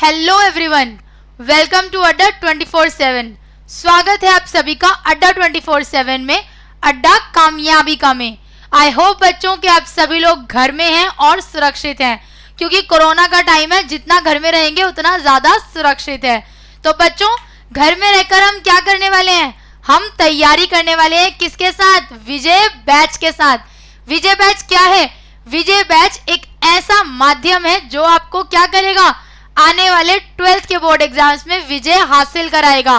Hello everyone, welcome to अड्डा 24/7। स्वागत है आप सभी का अड्डा 24/7 में, अड्डा कामयाबी का में। आई होप बच्चों कि आप सभी लोग घर में हैं और सुरक्षित हैं, क्योंकि कोरोना का टाइम है, जितना घर में रहेंगे उतना ज्यादा सुरक्षित है। तो बच्चों, घर में रहकर हम क्या करने वाले हैं? हम तैयारी करने वाले हैं किसके साथ? विजय बैच के साथ। विजय बैच क्या है? विजय बैच एक ऐसा माध्यम है जो आपको क्या करेगा? आने वाले 12th के बोर्ड एग्जाम्स में विजय हासिल कराएगा।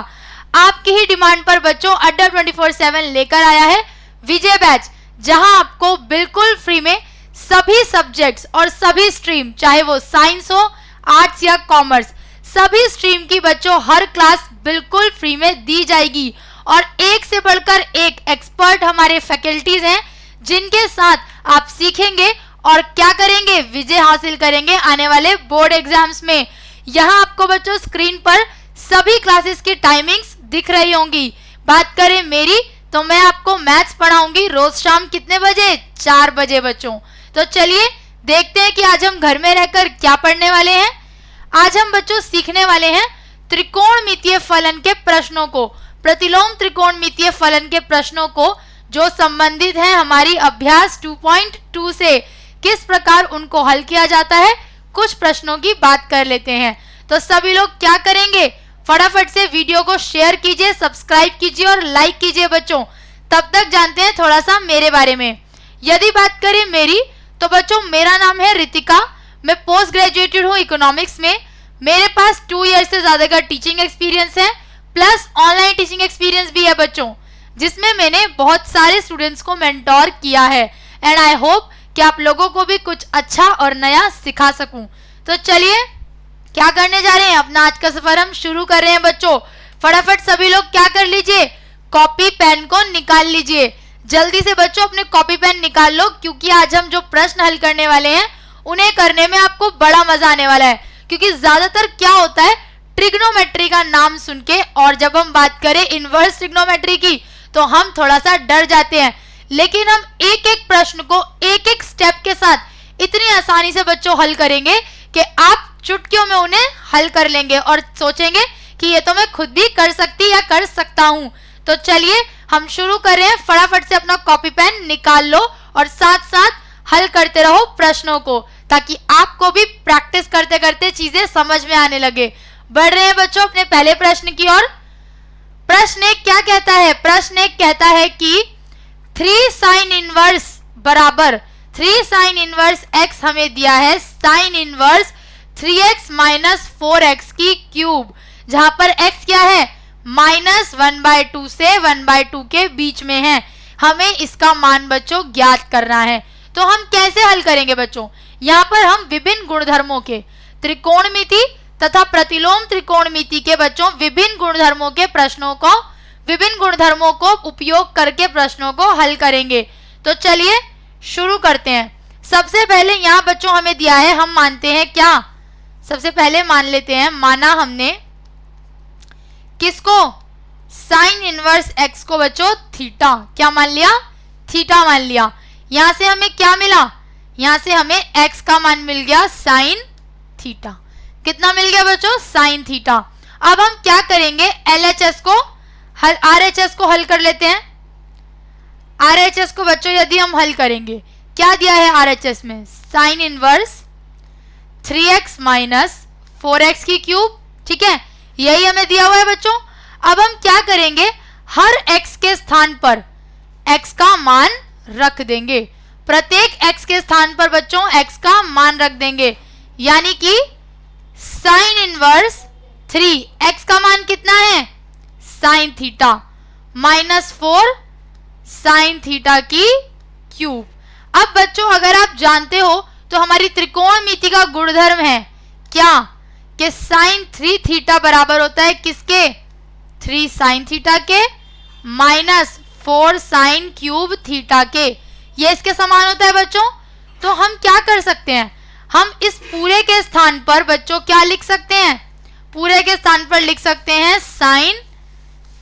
आपकी ही डिमांड पर बच्चों अड्डा 24/7 लेकर आया है विजय बैच, जहां आपको बिल्कुल फ्री में सभी सब्जेक्ट्स और सभी स्ट्रीम, चाहे वो साइंस हो, आर्ट्स या कॉमर्स, सभी स्ट्रीम की बच्चों हर क्लास बिल्कुल फ्री में दी जाएगी। और एक से बढ़कर एक एक्सपर्ट हमारे फैकल्टीज हैं, जिनके साथ आप सीखेंगे और क्या करेंगे? विजय हासिल करेंगे आने वाले बोर्ड एग्जाम्स में। यहाँ आपको बच्चों स्क्रीन पर सभी क्लासेस की टाइमिंग्स दिख रही होंगी। बात करें मेरी, तो मैं आपको मैथ्स पढ़ाऊंगी रोज शाम कितने बजे? 4 बजे बच्चों। तो चलिए देखते हैं कि आज हम घर में रहकर क्या पढ़ने वाले हैं। आज हम बच्चों सीखने वाले हैं त्रिकोणमितीय फलन के प्रश्नों को, प्रतिलोम त्रिकोणमितीय फलन के प्रश्नों को, जो संबंधित है हमारी अभ्यास 2.2 से। किस प्रकार उनको हल किया जाता है, कुछ प्रश्नों की बात कर लेते हैं। तो सभी लोग क्या करेंगे? फटाफट से वीडियो को शेयर कीजिए, सब्सक्राइब कीजिए और लाइक कीजिए बच्चों। तब तक जानते हैं थोड़ा सा मेरे बारे में। यदि बात करें मेरी, तो बच्चों मेरा नाम है रितिका। मैं पोस्ट ग्रेजुएटेड हूँ इकोनॉमिक्स में। मेरे पास 2 ईयर से ज्यादा का टीचिंग एक्सपीरियंस है, प्लस ऑनलाइन टीचिंग एक्सपीरियंस भी है बच्चों, जिसमें मैंने बहुत सारे स्टूडेंट्स को मेंटोर किया है। एंड आई होप कि आप लोगों को भी कुछ अच्छा और नया सिखा सकूं। तो चलिए क्या करने जा रहे हैं? अपना आज का सफर हम शुरू कर रहे हैं बच्चों। फटाफट सभी लोग क्या कर लीजिए? कॉपी पेन को निकाल लीजिए। जल्दी से बच्चों अपने कॉपी पेन निकाल लो, क्योंकि आज हम जो प्रश्न हल करने वाले हैं उन्हें करने में आपको बड़ा मजा आने वाला है। क्योंकि ज्यादातर क्या होता है, ट्रिग्नोमेट्री का नाम सुन के, और जब हम बात करें इनवर्स ट्रिग्नोमेट्री की, तो हम थोड़ा सा डर जाते हैं। लेकिन हम एक एक प्रश्न को एक एक स्टेप के साथ इतनी आसानी से बच्चों हल करेंगे कि आप चुटकियों में उन्हें हल कर लेंगे और सोचेंगे कि ये तो मैं खुद भी कर सकती या कर सकता हूं। तो चलिए हम शुरू कर रहे हैं। फटाफट से अपना कॉपी पेन निकाल लो और साथ साथ हल करते रहो प्रश्नों को, ताकि आपको भी प्रैक्टिस करते करते चीजें समझ में आने लगे। बढ़ रहे हैं बच्चों अपने पहले प्रश्न की ओर। प्रश्न 1 क्या कहता है? प्रश्न 1 कहता है कि 3 sin इनवर्स बराबर 3 sin इनवर्स x हमें दिया है sin इनवर्स 3x - 4x की क्यूब, जहां पर x क्या है? -1/2 से 1/2 के बीच में है। हमें इसका मान बच्चों ज्ञात करना है। तो हम कैसे हल करेंगे बच्चों? यहाँ पर हम विभिन्न गुणधर्मों के, त्रिकोणमिति तथा प्रतिलोम त्रिकोणमिति के बच्चों विभिन्न गुणधर्मों के प्रश्नों को, विभिन्न गुणधर्मों को उपयोग करके प्रश्नों को हल करेंगे। तो चलिए शुरू करते हैं। सबसे पहले यहाँ बच्चों हमें दिया है, हम मानते हैं क्या? सबसे पहले मान लेते हैं, माना हमने किसको? साइन इनवर्स x को बच्चों थीटा। क्या मान लिया? थीटा मान लिया। यहां से हमें क्या मिला? यहां से हमें x का मान मिल गया साइन थीटा। कितना मिल गया बच्चों? Sine theta. अब हम क्या करेंगे? LHS को RHS को हल कर लेते हैं। RHS को बच्चों यदि हम हल करेंगे, क्या दिया है RHS में? साइन इनवर्स 3x - 4x की क्यूब। ठीक है, यही हमें दिया हुआ है बच्चों। अब हम क्या करेंगे? हर x के स्थान पर x का मान रख देंगे। प्रत्येक x के स्थान पर बच्चों x का मान रख देंगे, यानी कि साइन इनवर्स 3x का मान कितना है? साइन थीटा -4 साइन थीटा की क्यूब। अब बच्चों अगर आप जानते हो तो हमारी त्रिकोणमिति का गुणधर्म है क्या? कि साइन 3 थीटा बराबर होता है किसके? 3 साइन थीटा के -4 साइन क्यूब थीटा के। ये इसके समान होता है बच्चों। तो हम क्या कर सकते हैं? हम इस पूरे के स्थान पर बच्चों क्या लिख सकते हैं? पूरे के स्थान पर लिख सकते हैं साइन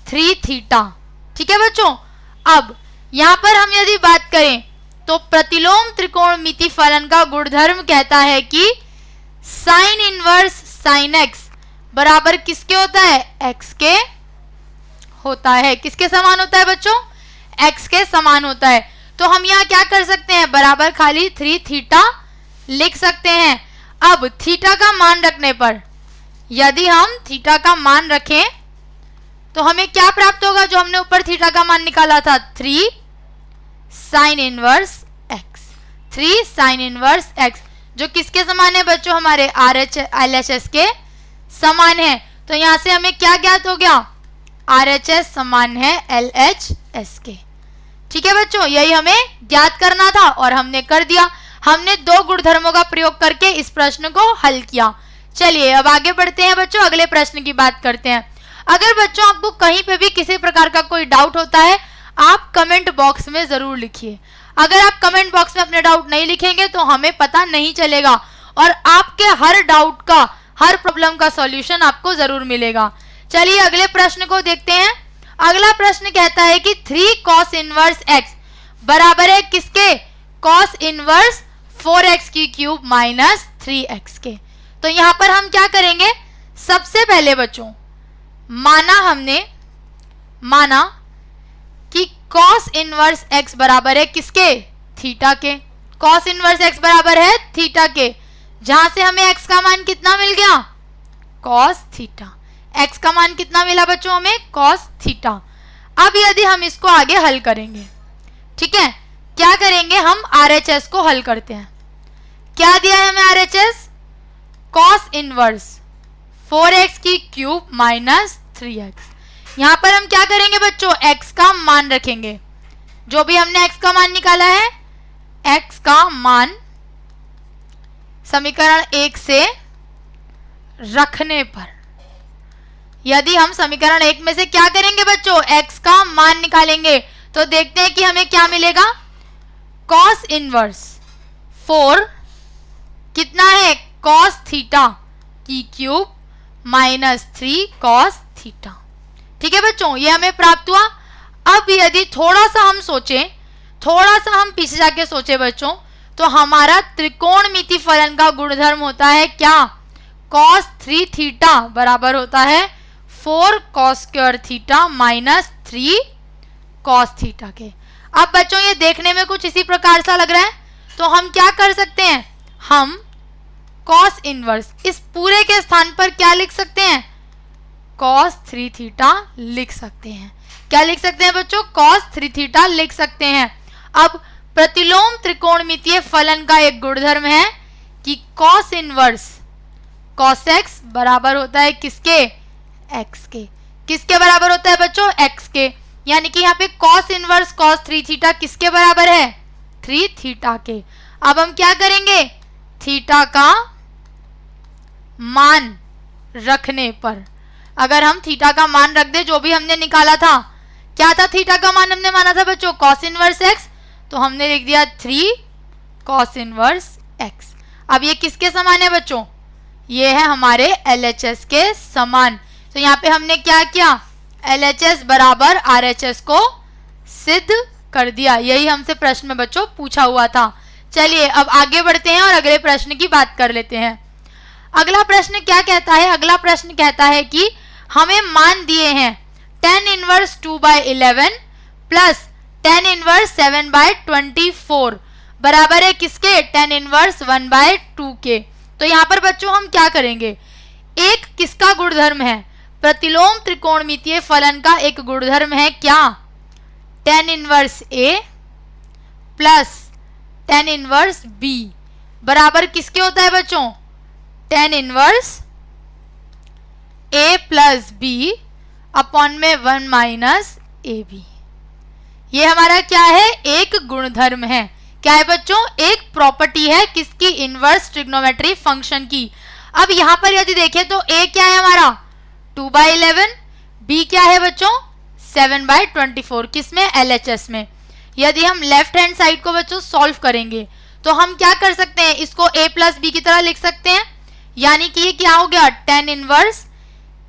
3 थीटा। ठीक है बच्चों। अब यहां पर हम यदि बात करें तो प्रतिलोम त्रिकोणमिति फलन का गुणधर्म कहता है कि साइन इनवर्स साइन एक्स बराबर किसके होता है? एक्स के होता है। किसके समान होता है बच्चों? एक्स के समान होता है। तो हम यहाँ क्या कर सकते हैं? बराबर खाली 3 थीटा लिख सकते हैं। अब थीटा का मान रखने पर, यदि हम थीटा का मान रखें तो हमें क्या प्राप्त होगा? जो हमने ऊपर थीटा का मान निकाला था, 3 sine inverse x, 3 sine inverse x, जो किसके समान है बच्चों? हमारे RHS के समान है। तो यहां से हमें क्या ज्ञात हो गया? RHS समान है LHS के। ठीक है बच्चों, यही हमें ज्ञात करना था और हमने कर दिया। हमने 2 गुणधर्मों का प्रयोग करके इस प्रश्न को हल किया। चलिए अब आगे बढ़ते हैं बच्चों, अगले प्रश्न की बात करते हैं। अगर बच्चों आपको कहीं पे भी किसी प्रकार का कोई डाउट होता है, आप कमेंट बॉक्स में जरूर लिखिए। अगर आप कमेंट बॉक्स में अपने डाउट नहीं लिखेंगे तो हमें पता नहीं चलेगा और आपके हर डाउट का, हर प्रॉब्लम का सॉल्यूशन आपको जरूर मिलेगा। चलिए अगले प्रश्न को देखते हैं। अगला प्रश्न कहता है कि 3 cos इनवर्स x बराबर है किसके? cos इनवर्स 4x की क्यूब माइनस 3x के। तो यहां पर हम क्या करेंगे? सबसे पहले बच्चों माना कि cos इनवर्स x बराबर है किसके? थीटा के। cos इनवर्स x बराबर है थीटा के, जहां से हमें x का मान कितना मिल गया? cos theta. x का मान कितना मिला बच्चों? हमें cos थीटा। अब यदि हम इसको आगे हल करेंगे, ठीक है, क्या करेंगे? हम RHS को हल करते हैं। क्या दिया है हमें RHS? cos इनवर्स 4x की क्यूब माइनस 3x। यहां पर हम क्या करेंगे बच्चों? x का मान रखेंगे। जो भी हमने x का मान निकाला है, x का मान समीकरण 1 से रखने पर, यदि हम समीकरण 1 में से क्या करेंगे बच्चों? x का मान निकालेंगे तो देखते हैं कि हमें क्या मिलेगा। cos इनवर्स 4 कितना है? cos थीटा की क्यूब माइनस 3 cos थीटा। ठीक है बच्चों, ये हमें प्राप्त हुआ। अब यदि थोड़ा सा हम सोचें, थोड़ा सा हम पीछे जाके सोचे बच्चों, तो हमारा त्रिकोणमिति फलन का गुणधर्म होता है क्या? cos 3 थीटा बराबर होता है 4 cos square theta minus 3 cos theta के। अब बच्चों ये देखने में कुछ इसी प्रकार सा लग रहा है, तो हम क्या कर सकते हैं? हम cos इनवर्स इस पूरे के स्थान पर क्या लिख सकते हैं? cos 3 थीटा लिख सकते हैं। क्या लिख सकते हैं बच्चों? cos 3 थीटा लिख सकते हैं। अब प्रतिलोम त्रिकोणमितीय फलन का एक गुणधर्म है कि cos इनवर्स cos x बराबर होता है किसके? x के। किसके बराबर होता है बच्चों? x के। यानी कि यहाँ पे cos इनवर्स cos 3 थीटा किसके बराबर है? 3 थीटा के। अब हम क्या करेंगे? थीटा का मान रखने पर, अगर हम थीटा का मान रख दे, जो भी हमने निकाला था, क्या था थीटा का मान? हमने माना था बच्चों cos इनवर्स x, तो हमने लिख दिया 3 cos इनवर्स x। अब ये किसके समान है बच्चों? ये है हमारे LHS के समान। तो यहाँ पे हमने क्या किया? LHS बराबर RHS को सिद्ध कर दिया। यही हमसे प्रश्न में बच्चों पूछा हुआ था। चलिए अब आगे बढ़ते हैं और अगले प्रश्न की बात कर लेते हैं। अगला प्रश्न क्या कहता है? अगला प्रश्न कहता है कि हमें मान दिए हैं tan inverse 2/11 plus tan inverse 7/24 बराबर है किसके? tan इनवर्स 1/2 के। तो यहाँ पर बच्चों हम क्या करेंगे? एक किसका गुणधर्म है? प्रतिलोम त्रिकोणमितीय फलन का एक गुणधर्म है क्या? tan inverse a plus tan inverse b बराबर किसके होता है बच्चों? tan inverse a plus b upon में 1 माइनस ए बी। ये हमारा क्या है? एक गुणधर्म है। क्या है बच्चों? एक प्रॉपर्टी है किसकी? इनवर्स ट्रिग्नोमेट्री फंक्शन की। अब यहां पर यदि देखें तो a क्या है हमारा? 2/11, b क्या है बच्चों? 7/24। किसमें? LHS में। यदि हम लेफ्ट हैंड साइड को बच्चों सॉल्व करेंगे तो हम क्या कर सकते हैं? इसको a प्लस बी की तरह लिख सकते हैं। यानी कि ये क्या हो गया? tan इनवर्स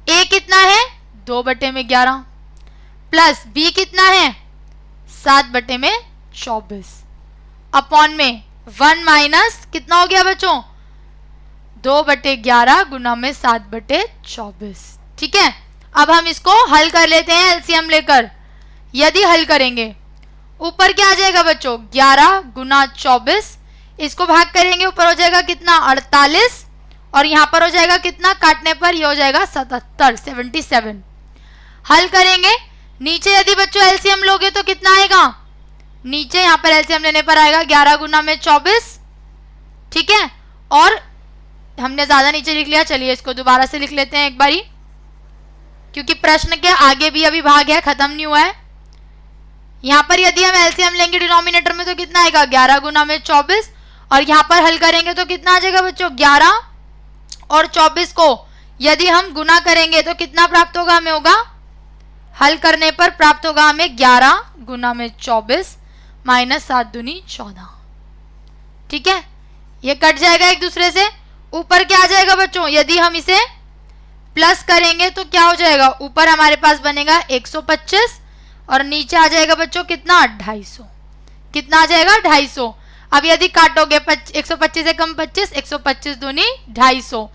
a कितना है? 2/11 प्लस b कितना है? 7/24 अपॉन में 1 माइनस कितना हो गया बच्चों? 2/11 गुना में 7/24। ठीक है, अब हम इसको हल कर लेते हैं एलसीएम लेकर। यदि हल करेंगे ऊपर क्या आ जाएगा बच्चों, 11 गुना 24, इसको भाग करेंगे ऊपर हो जाएगा कितना 48, और यहां पर हो जाएगा कितना, काटने पर ये हो जाएगा 77। हल करेंगे नीचे, यदि बच्चों एलसीएम लोगे तो कितना आएगा, नीचे यहां पर एलसीएम लेने पर आएगा 11 गुना में 24। ठीक है, और हमने ज्यादा नीचे लिख लिया, चलिए इसको दोबारा से लिख लेते हैं एक बारी, क्योंकि प्रश्न के आगे भी अभी भाग है, खत्म नहीं हुआ है। यहां पर यदि हम एलसीएम लेंगे डिनोमिनेटर में तो कितना आएगा 11 गुना में 24, और यहां पर हल करेंगे तो कितना आ जाएगा बच्चों, 11 और 24 को यदि हम गुना करेंगे तो कितना प्राप्त होगा, हमें होगा हल करने पर प्राप्त होगा हमें 11 गुना में 24 माइनस 7 दूनी 14। ठीक है, ये कट जाएगा एक दूसरे से। ऊपर क्या आ जाएगा बच्चों, यदि हम इसे प्लस करेंगे तो क्या हो जाएगा, ऊपर हमारे पास बनेगा 125 और नीचे आ जाएगा बच्चों कितना 250। कितना आ जाएगा 250। अब यदि काटोगे 125 से कम 25, 125 दूनी 250,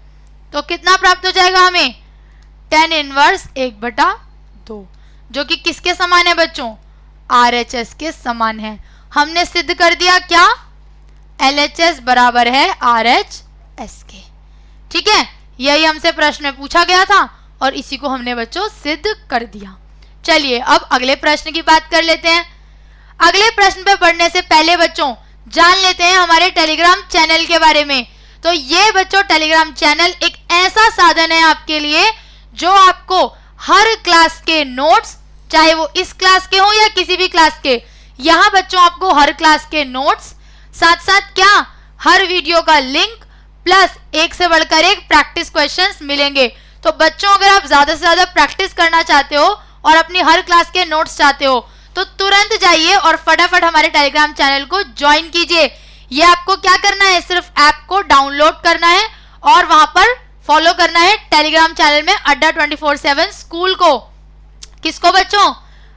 तो कितना प्राप्त हो जाएगा हमें, tan इनवर्स 1/2, जो कि किसके समान है बच्चों, RHS के समान है। हमने सिद्ध कर दिया क्या, LHS बराबर है RHS के। ठीक है, यही हमसे प्रश्न में पूछा गया था और इसी को हमने बच्चों सिद्ध कर दिया। चलिए अब अगले प्रश्न की बात कर लेते हैं। अगले प्रश्न पे बढ़ने से पहले बच्चों जान लेते हैं हमारे टेलीग्राम चैनल के बारे में। तो ये बच्चों टेलीग्राम चैनल एक ऐसा साधन है आपके लिए जो आपको हर क्लास के नोट्स, चाहे वो इस क्लास के हो या किसी भी क्लास के, यहाँ बच्चों आपको हर क्लास के नोट्स, साथ साथ क्या हर वीडियो का लिंक, प्लस एक से बढ़कर एक प्रैक्टिस क्वेश्चंस मिलेंगे। तो बच्चों अगर आप ज्यादा से ज्यादा प्रैक्टिस करना चाहते हो और अपनी हर क्लास के नोट्स चाहते हो तो तुरंत जाइए और फटाफट हमारे टेलीग्राम चैनल को ज्वाइन कीजिए। ये आपको क्या करना है, सिर्फ ऐप को डाउनलोड करना है और वहां पर फॉलो करना है टेलीग्राम चैनल में अड्डा 24/7 स्कूल को। किसको बच्चों,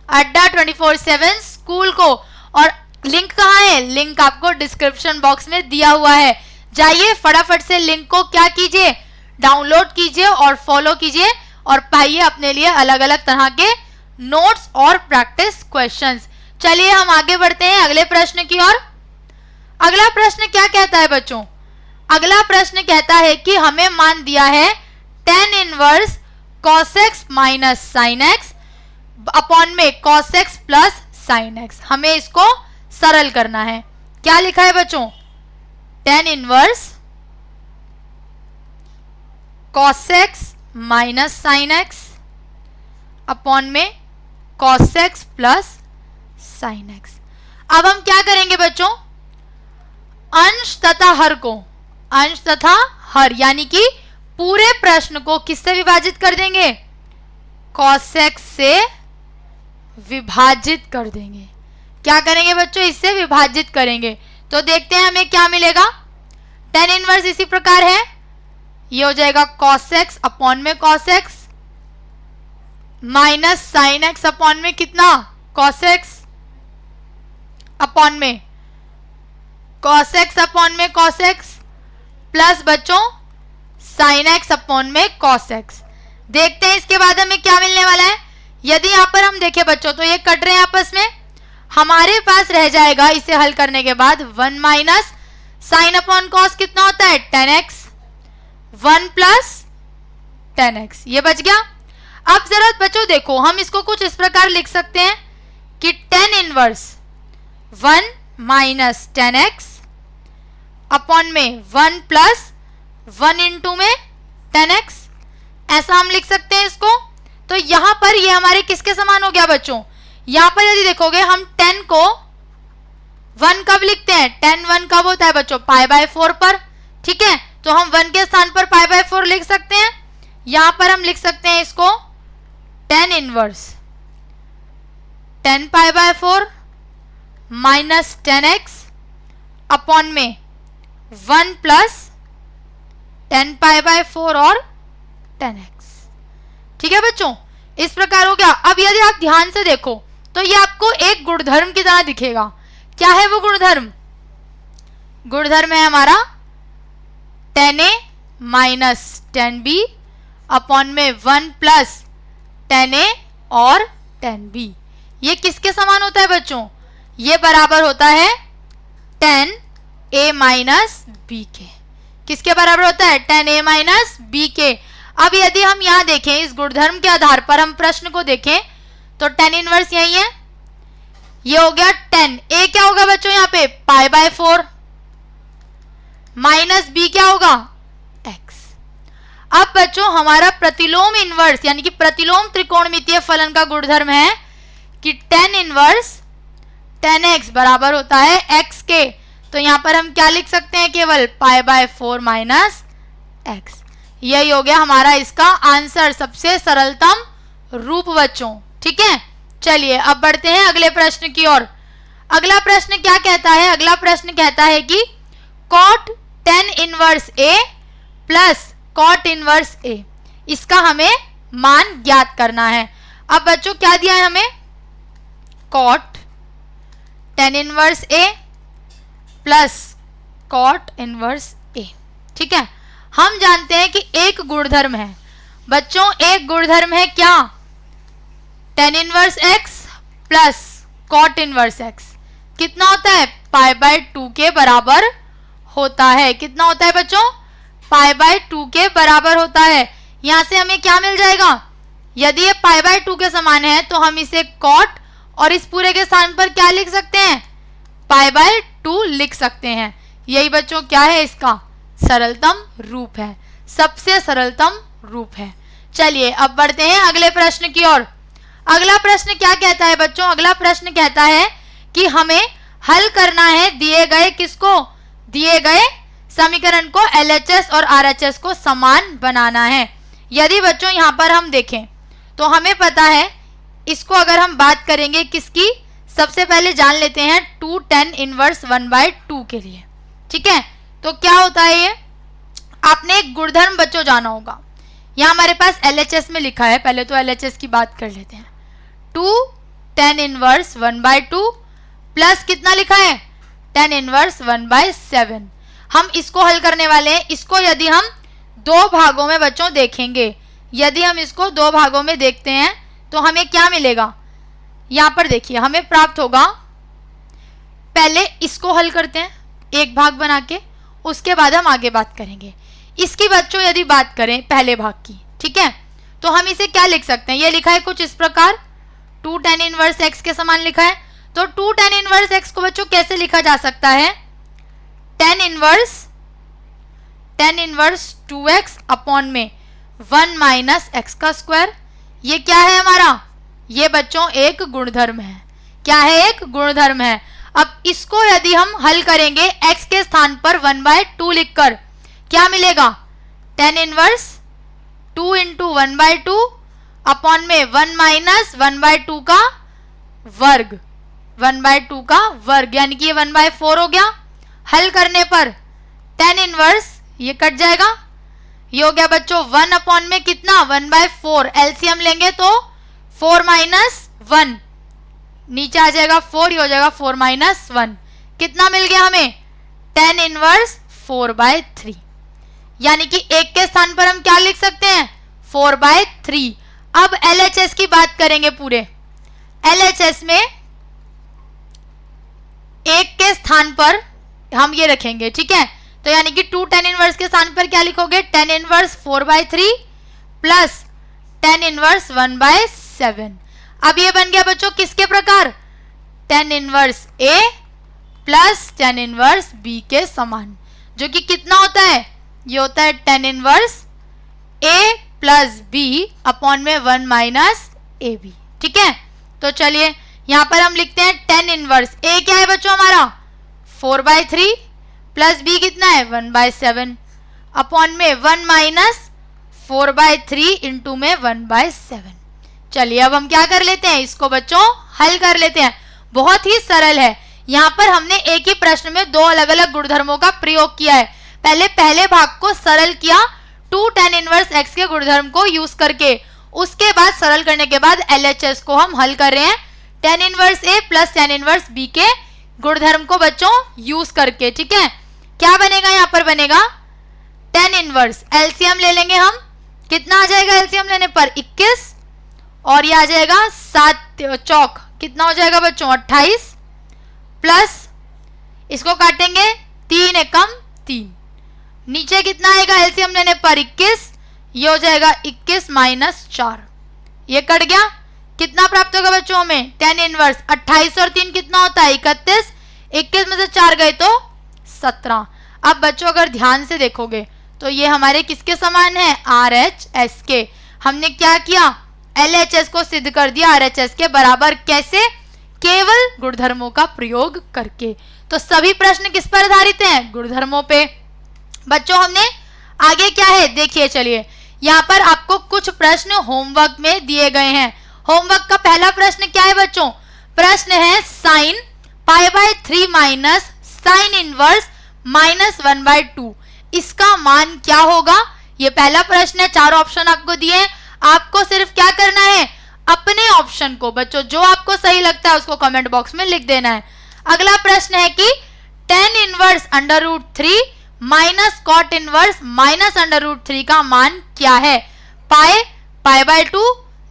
अड्डा 24/7 स्कूल को। और लिंक कहाँ है, लिंक आपको डिस्क्रिप्शन बॉक्स में दिया हुआ है। जाइए फटाफट से लिंक को क्या कीजिए, डाउनलोड कीजिए और फॉलो कीजिए और पाइए अपने लिए अलग अलग तरह के नोट्स और प्रैक्टिस क्वेश्चंस। चलिए हम आगे बढ़ते हैं अगले प्रश्न की ओर। अगला प्रश्न क्या कहता है बच्चों, अगला प्रश्न कहता है कि हमें मान दिया है tan inverse cos x minus sin x upon में cos x plus sin x। हमें इसको सरल करना है। क्या लिखा है बच्चों, tan inverse cos x minus sin x upon में cos x plus sin x। अब हम क्या करेंगे बच्चों, अंश तथा हर को, अंश तथा हर यानी कि पूरे प्रश्न को किससे विभाजित कर देंगे, cos x से विभाजित कर देंगे। क्या करेंगे बच्चों, इससे विभाजित करेंगे। तो देखते हैं हमें क्या मिलेगा। tan इनवर्स इसी प्रकार है, ये हो जाएगा cos x अपॉन में cos x minus sin x upon में कितना cos x अपॉन में cos x अपॉन में cos x प्लस बच्चों sin x अपॉन में cos x। देखते हैं इसके बाद हमें क्या मिलने वाला है। यदि यहां पर हम देखें बच्चों तो ये कट रहे हैं आपस में, हमारे पास रह जाएगा इसे हल करने के बाद 1 माइनस साइन अपॉन कॉस कितना होता है tan x, 1 plus tan x, ये बच गया। अब जरा बच्चों देखो हम इसको कुछ इस प्रकार लिख सकते हैं कि tan inverse 1 minus tan x upon में 1 प्लस 1 इंटू में tan x, ऐसा हम लिख सकते हैं इसको। तो यहां पर ये हमारे किसके समान हो गया बच्चों, यहां पर यदि देखोगे हम 10 को 1 कब लिखते हैं, tan 1 कब होता है बच्चों π/4 पर, ठीक है। तो हम 1 के स्थान पर π/4 लिख सकते हैं। यहां पर हम लिख सकते हैं इसको tan inverse 10 π/4 minus tan x upon में 1 प्लस 10 π/4 और tan x, ठीक है बच्चों, इस प्रकार हो गया। अब यदि आप ध्यान से देखो तो ये आपको एक गुणधर्म की तरह दिखेगा। क्या है वो गुणधर्म, गुणधर्म है हमारा tan a minus 10b upon में 1 प्लस 10a और 10b। ये किसके समान होता है बच्चों? ये बराबर होता है 10a माइनस b के। किसके बराबर होता है? 10a माइनस b के। अब यदि हम यहाँ देखें, इस गुणधर्म के आधार पर हम प्रश्न को देखें तो tan इनवर्स यही है, ये हो गया 10। a क्या होगा बच्चों यहाँ पे? पाई बाय 4 माइनस b क्या होगा? x। अब बच्चों हमारा प्रतिलोम इनवर्स यानी कि प्रतिलोम त्रिकोणमितीय फलन का गुणधर्म है कि tan इनवर्स tan x बराबर होता है x के। तो यहां पर हम क्या लिख सकते हैं? केवल पाई बाय 4 माइनस x। यही हो गया हमारा इसका आंसर, सबसे सरलतम रूप बच्चों। ठीक है, चलिए अब बढ़ते हैं अगले प्रश्न की ओर। अगला प्रश्न क्या कहता है? अगला प्रश्न कहता है कि cot tan inverse a plus cot inverse a, इसका हमें मान ज्ञात करना है। अब बच्चों क्या दिया है हमें? cot tan inverse a plus cot inverse a। ठीक है, हम जानते हैं कि एक गुणधर्म है बच्चों, एक गुणधर्म है क्या? tan inverse x plus cot inverse x कितना होता है? पाई बाय 2 के बराबर होता है। कितना होता है बच्चों? पाई बाय 2 के बराबर होता है। यहां से हमें क्या मिल जाएगा? यदि ये पाई बाय 2 के समान है तो हम इसे cot और इस पूरे के स्थान पर क्या लिख सकते हैं? पाई बाय 2 लिख सकते हैं। यही बच्चों क्या है? इसका सरलतम रूप है, सबसे सरलतम रूप है। चलिए अब बढ़ते हैं अगले प्रश्न की ओर। अगला प्रश्न क्या कहता है बच्चों? अगला प्रश्न कहता है कि हमें हल करना है दिए गए किसको? दिए गए समीकरण को LHS और RHS को समान बनाना है। यदि बच्चों यहां पर हम देखें तो हमें पता है, इसको अगर हम बात करेंगे किसकी, सबसे पहले जान लेते हैं 2 tan इनवर्स 1/2 के लिए। ठीक है, तो क्या होता है ये? आपने एक गुणधर्म बच्चों जाना होगा। यहां हमारे पास LHS में लिखा है, पहले तो LHS की बात कर लेते हैं। 2 tan इनवर्स 1/2 प्लस कितना लिखा है? tan inverse 1/7। हम इसको हल करने वाले हैं। इसको यदि हम दो भागों में बच्चों देखेंगे, यदि हम इसको दो भागों में देखते हैं तो हमें क्या मिलेगा? यहां पर देखिए हमें प्राप्त होगा, पहले इसको हल करते हैं एक भाग बना के, उसके बाद हम आगे बात करेंगे। इसकी बच्चों यदि बात करें पहले भाग की, ठीक है, तो हम इसे क्या लिख सकते हैं? ये लिखा है कुछ इस प्रकार, 2 tan इनवर्स x के समान लिखा है। तो 2 tan इनवर्स x को बच्चों कैसे लिखा जा सकता है? tan इनवर्स 2x अपॉन में 1 माइनस x का स्क्वायर। ये क्या है हमारा? ये बच्चों एक गुणधर्म है। क्या है? एक गुणधर्म है। अब इसको यदि हम हल करेंगे x के स्थान पर 1/2 लिखकर, क्या मिलेगा? tan इनवर्स 2 इंटू 1/2 अपॉन में 1 माइनस 1/2 का वर्ग, 1/2 का वर्ग, यानी कि ये 1/4 हो गया। हल करने पर tan इनवर्स ये कट जाएगा, ये हो गया बच्चों 1 अपॉन में कितना? 1/4। एलसीएम लेंगे तो 4 माइनस 1 नीचे आ जाएगा 4, ये हो जाएगा 4 माइनस 1। कितना मिल गया हमें? tan inverse 4/3। यानी कि एक के स्थान पर हम क्या लिख सकते हैं? 4/3। अब LHS की बात करेंगे पूरे। LHS में एक के स्थान पर हम ये रखेंगे, ठीक है, तो यानी कि 2 tan इनवर्स के स्थान पर क्या लिखोगे? tan inverse 4/3 plus tan inverse 1/7। अब ये बन गया बच्चों किसके प्रकार? tan inverse A plus tan inverse B के समान, जो कि कितना होता है? ये होता है tan inverse A plus B upon में 1 माइनस AB। ठीक है, तो चलिए यहां पर हम लिखते हैं tan इनवर्स A क्या है बच्चों हमारा? 4/3 प्लस B कितना है? 1/7 अपॉन में 1 माइनस 4/3 इंटू में 1/7। चलिए अब हम क्या कर लेते हैं? इसको बच्चों हल कर लेते हैं। बहुत ही सरल है। यहाँ पर हमने एक ही प्रश्न में दो अलग अलग गुणधर्मों का प्रयोग किया है। पहले भाग को सरल किया 2 tan इनवर्स x के गुणधर्म को यूज करके, उसके बाद सरल करने के बाद LHS को हम हल कर रहे हैं tan inverse A plus tan inverse B के गुणधर्म को बच्चों यूज करके। ठीक है, क्या बनेगा? यहाँ पर बनेगा tan इनवर्स, एलसीएम ले लेंगे हम, कितना आ जाएगा एलसीएम लेने पर 21 और ये आ जाएगा 7 चौक कितना हो जाएगा बच्चों 28 प्लस इसको काटेंगे 3 एकम 3, नीचे कितना आएगा एलसीएम लेने पर 21, ये हो जाएगा 21 माइनस 4, ये कट गया, कितना प्राप्त होगा बच्चों हमें tan इनवर्स 28 और 3 कितना होता है 31, 21 में से 4 गए तो 17। अब बच्चों अगर ध्यान से देखोगे तो ये हमारे किसके समान है RHS के, हमने क्या किया LHS को सिद्ध कर दिया RHS के बराबर, कैसे केवल गुणधर्मों का प्रयोग करके। तो सभी प्रश्न किस पर आधारित हैं गुणधर्मों पे। बच्चों हमने आगे क्या है देखिए, चलिए यहाँ पर आपको कुछ प्रश्न होमवर्क में दिए गए हैं। होमवर्क का पहला प्रश्न क्या है बच्चों, प्रश्न है साइन π/3 माइनस साइन इनवर्स -1/2, इसका मान क्या होगा, ये पहला प्रश्न है। 4 ऑप्शन आपको दिए हैं, आपको सिर्फ क्या करना है अपने ऑप्शन को बच्चों जो आपको सही लगता है उसको कमेंट बॉक्स में लिख देना है। अगला प्रश्न है कि tan inverse √3 minus cot inverse -√3 का मान क्या है, π/2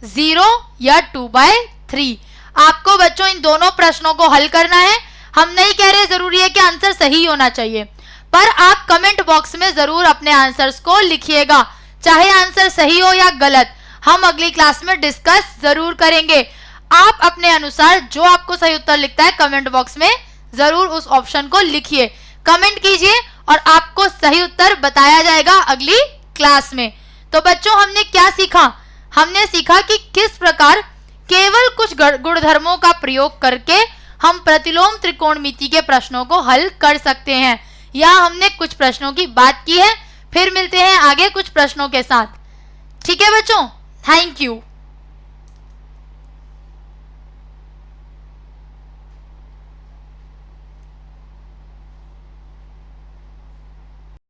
0 या 2/3। आपको बच्चों इन दोनों प्रश्नों को हल करना है। हम नहीं कह रहे जरूरी है कि आंसर सही होना चाहिए, पर आप कमेंट बॉक्स में जरूर अपने आंसर्स को लिखिएगा, चाहे आंसर सही हो या गलत, हम अगली क्लास में डिस्कस जरूर करेंगे। आप अपने अनुसार जो आपको सही उत्तर लिखता है कमेंट बॉक्स में जरूर उस ऑप्शन को लिखिए, कमेंट कीजिए और आपको सही उत्तर बताया जाएगा अगली क्लास में। तो बच्चों हमने क्या सीखा, हमने सीखा कि किस प्रकार केवल कुछ गुणधर्मों का प्रयोग करके हम प्रतिलोम त्रिकोणमिति के प्रश्नों को हल कर सकते हैं। यहाँ हमने कुछ प्रश्नों की बात की है, फिर मिलते हैं आगे कुछ प्रश्नों के साथ। ठीक है बच्चों, थैंक यू।